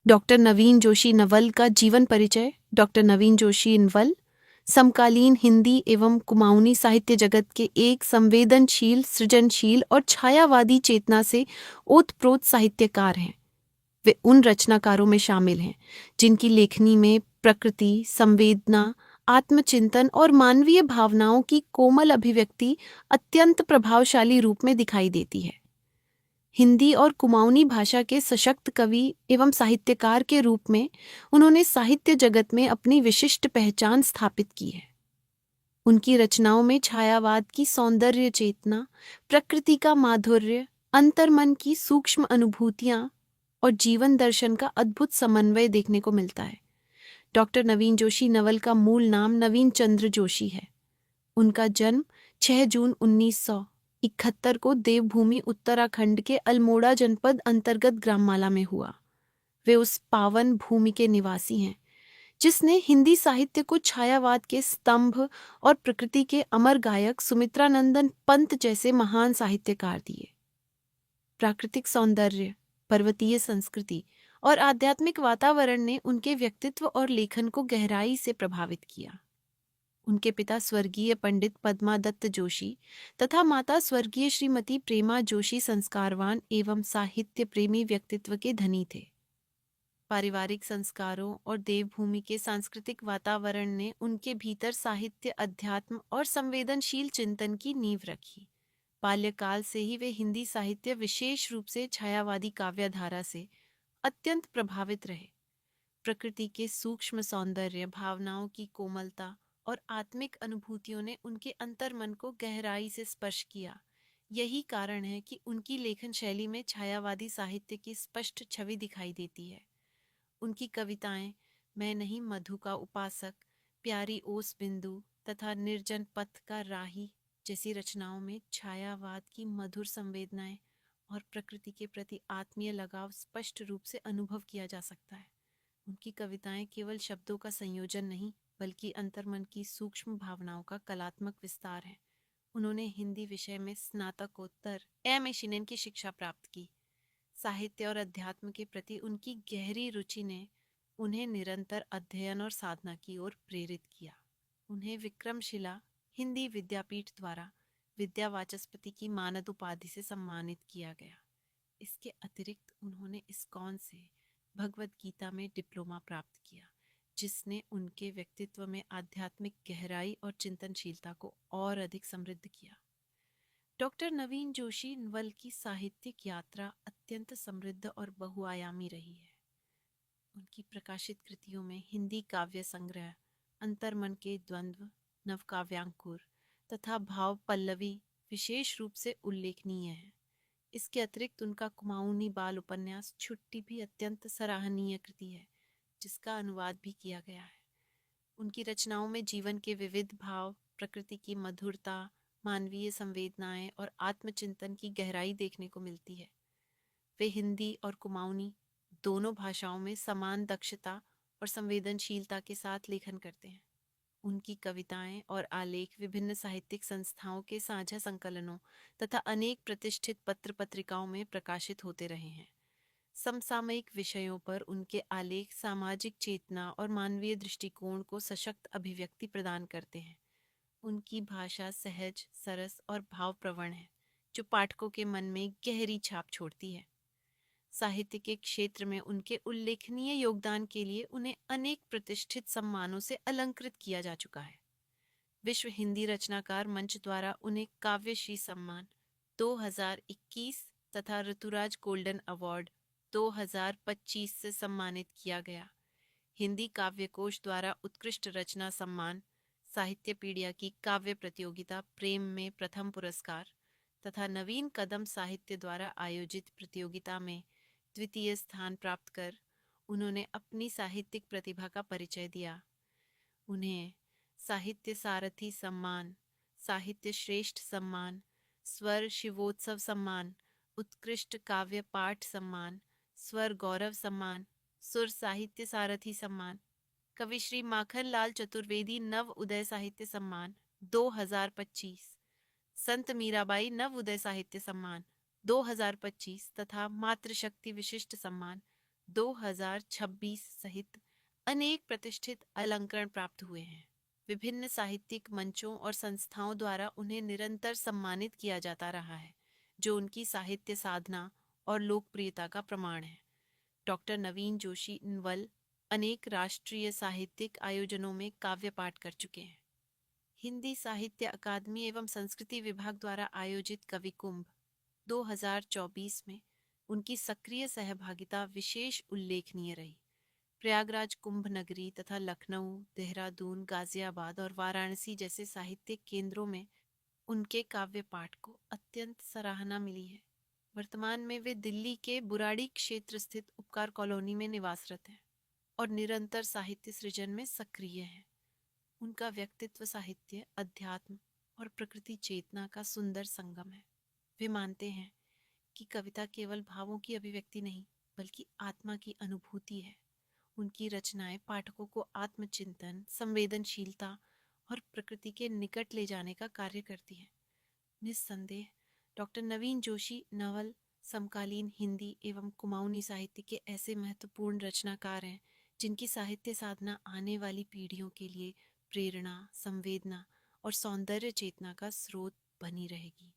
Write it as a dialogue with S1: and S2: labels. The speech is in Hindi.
S1: डॉक्टर नवीन जोशी नवल का जीवन परिचय। डॉक्टर नवीन जोशी नवल समकालीन हिंदी एवं कुमाऊनी साहित्य जगत के एक संवेदनशील, सृजनशील और छायावादी चेतना से ओतप्रोत साहित्यकार हैं। वे उन रचनाकारों में शामिल हैं जिनकी लेखनी में प्रकृति, संवेदना, आत्मचिंतन और मानवीय भावनाओं की कोमल अभिव्यक्ति अत्यंत प्रभावशाली रूप में दिखाई देती है। हिंदी और कुमाऊनी भाषा के सशक्त कवि एवं साहित्यकार के रूप में उन्होंने साहित्य जगत में अपनी विशिष्ट पहचान स्थापित की है। उनकी रचनाओं में छायावाद की सौंदर्य चेतना, प्रकृति का माधुर्य, अंतर्मन की सूक्ष्म अनुभूतियां और जीवन दर्शन का अद्भुत समन्वय देखने को मिलता है। डॉक्टर नवीन जोशी नवल का मूल नाम नवीन चंद्र जोशी है। उनका जन्म 6 जून 1971 को देवभूमि उत्तराखंड के अल्मोड़ा जनपद अंतर्गत ग्राममाला में हुआ। वे उस पावन भूमि के निवासी हैं जिसने हिंदी साहित्य को छायावाद के स्तंभ और प्रकृति के अमर गायक सुमित्रानंदन पंत जैसे महान साहित्यकार दिए। प्राकृतिक सौंदर्य, पर्वतीय संस्कृति और आध्यात्मिक वातावरण ने उनके व्यक्तित्व और लेखन को गहराई से प्रभावित किया। उनके पिता स्वर्गीय पंडित पद्मादत्त जोशी तथा माता स्वर्गीय श्रीमती प्रेमा जोशी संस्कारवान एवं साहित्य प्रेमी व्यक्तित्व के धनी थे। पारिवारिक संस्कारों और देवभूमि के सांस्कृतिक वातावरण ने उनके भीतर साहित्य, अध्यात्म और संवेदनशील चिंतन की नींव रखी। बाल्यकाल से ही वे हिंदी साहित्य, विशेष रूप से छायावादी काव्यधारा से अत्यंत प्रभावित रहे। प्रकृति के सूक्ष्म सौंदर्य, भावनाओं की कोमलता और आत्मिक अनुभूतियों ने उनके अंतर्मन को गहराई से स्पर्श किया। यही कारण है कि उनकी लेखन शैली में छायावादी साहित्य की स्पष्ट छवि दिखाई देती है। उनकी कविताएं मैं नहीं मधु का उपासक, प्यारी ओस बिंदु तथा निर्जन पथ का राही जैसी रचनाओं में छायावाद की मधुर संवेदनाएं और प्रकृति के प्रति आत्मीय लगाव स्पष्ट रूप से अनुभव किया जा सकता है। उनकी कविताएं केवल शब्दों का संयोजन नहीं, बल्कि अंतर्मन की सूक्ष्म भावनाओं का कलात्मक विस्तार है। उन्होंने हिंदी विषय में स्नातकोत्तर एम.ए. शिनन की शिक्षा प्राप्त की। साहित्य और अध्यात्म के प्रति उनकी गहरी रुचि ने उन्हें निरंतर अध्ययन और साधना की ओर प्रेरित किया। उन्हें विक्रमशिला हिंदी विद्यापीठ द्वारा विद्या वाचस्पति की मानद उपाधि से सम्मानित किया गया। इसके अतिरिक्त उन्होंने इस्कॉन से भगवद गीता में डिप्लोमा प्राप्त किया, जिसने उनके व्यक्तित्व में आध्यात्मिक गहराई और चिंतनशीलता को और अधिक समृद्ध किया। डॉक्टर नवीन जोशी नवल की साहित्यिक यात्रा अत्यंत समृद्ध और बहुआयामी रही है। उनकी प्रकाशित कृतियों में हिंदी काव्य संग्रह, अंतर्मन के द्वंद्व, नवकाव्यांकुर तथा भाव पल्लवी विशेष रूप से उल्लेखनीय है। इसके अतिरिक्त उनका कुमाऊनी बाल उपन्यास छुट्टी भी अत्यंत सराहनीय कृति है, जिसका अनुवाद भी किया गया है। उनकी रचनाओं में जीवन के विविध भाव, प्रकृति की मधुरता, मानवीय संवेदनाएं और आत्मचिंतन की गहराई देखने को मिलती है। वे हिंदी और कुमाऊनी दोनों भाषाओं में समान दक्षता और संवेदनशीलता के साथ लेखन करते हैं। उनकी कविताएं और आलेख विभिन्न साहित्यिक संस्थाओं के साझा संकलनों तथा अनेक प्रतिष्ठित पत्र पत्रिकाओं में प्रकाशित होते रहे हैं। समसामयिक विषयों पर उनके आलेख सामाजिक चेतना और मानवीय दृष्टिकोण को सशक्त अभिव्यक्ति प्रदान करते हैं। उनकी भाषा सहज, सरस और भावप्रवण है, जो पाठकों के मन में गहरी छाप छोड़ती है। साहित्य के क्षेत्र में उनके उल्लेखनीय योगदान के लिए उन्हें अनेक प्रतिष्ठित सम्मानों से अलंकृत किया जा चुका है। विश्व हिंदी रचनाकार मंच द्वारा उन्हें काव्यश्री सम्मान 2021 तथा ऋतुराज गोल्डन अवार्ड 2025 से सम्मानित किया गया। हिंदी काव्यकोश द्वारा उत्कृष्ट रचना सम्मान, साहित्य पीडिया की काव्य प्रतियोगिता प्रेम में प्रथम पुरस्कार तथा नवीन कदम साहित्य द्वारा आयोजित प्रतियोगिता में द्वितीय स्थान प्राप्त कर उन्होंने अपनी साहित्यिक प्रतिभा का परिचय दिया। उन्हें साहित्य सारथी सम्मान, साहित्य श्रेष्ठ सम्मान, स्वर शिवोत्सव सम्मान, उत्कृष्ट काव्य पाठ सम्मान, स्वर गौरव सम्मान, सुर साहित्य सारथी सम्मान, कविश्री माखन लाल चतुर्वेदी नव उदय साहित्य सम्मान 2025, संत मीराबाई नव उदय साहित्य सम्मान 2025 तथा मातृशक्ति विशिष्ट सम्मान 2026 सहित अनेक प्रतिष्ठित अलंकरण प्राप्त हुए हैं। विभिन्न साहित्यिक मंचों और संस्थाओं द्वारा उन्हें निरंतर सम्मानित किया जाता रहा है, जो उनकी साहित्य साधना और लोकप्रियता का प्रमाण है। डॉक्टर नवीन जोशी इनवल अनेक राष्ट्रीय साहित्यिक आयोजनों में काव्य पाठ कर चुके हैं। हिंदी साहित्य अकादमी एवं संस्कृति विभाग द्वारा आयोजित कवि कुंभ 2024 में उनकी सक्रिय सहभागिता विशेष उल्लेखनीय रही। प्रयागराज कुंभ नगरी तथा लखनऊ, देहरादून, गाजियाबाद और वाराणसी जैसे साहित्यिक केंद्रों में उनके काव्य पाठ को अत्यंत सराहना मिली है। वर्तमान में वे दिल्ली के बुराड़ी क्षेत्र स्थित उपकार कॉलोनी में निवासरत हैं और निरंतर साहित्य सृजन में सक्रिय हैं। उनका व्यक्तित्व साहित्य, अध्यात्म और प्रकृति चेतना का सुंदर संगम है। वे मानते हैं कि कविता केवल भावों की अभिव्यक्ति नहीं, बल्कि आत्मा की अनुभूति है। उनकी रचनाएं पाठकों को आत्मचिंतन, संवेदनशीलता और प्रकृति के निकट ले जाने का कार्य करती हैं। निस्संदेह डॉक्टर नवीन जोशी नवल, समकालीन हिंदी एवं कुमाऊनी साहित्य के ऐसे महत्वपूर्ण रचनाकार हैं जिनकी साहित्य साधना आने वाली पीढ़ियों के लिए प्रेरणा, संवेदना और सौंदर्य चेतना का स्रोत बनी रहेगी।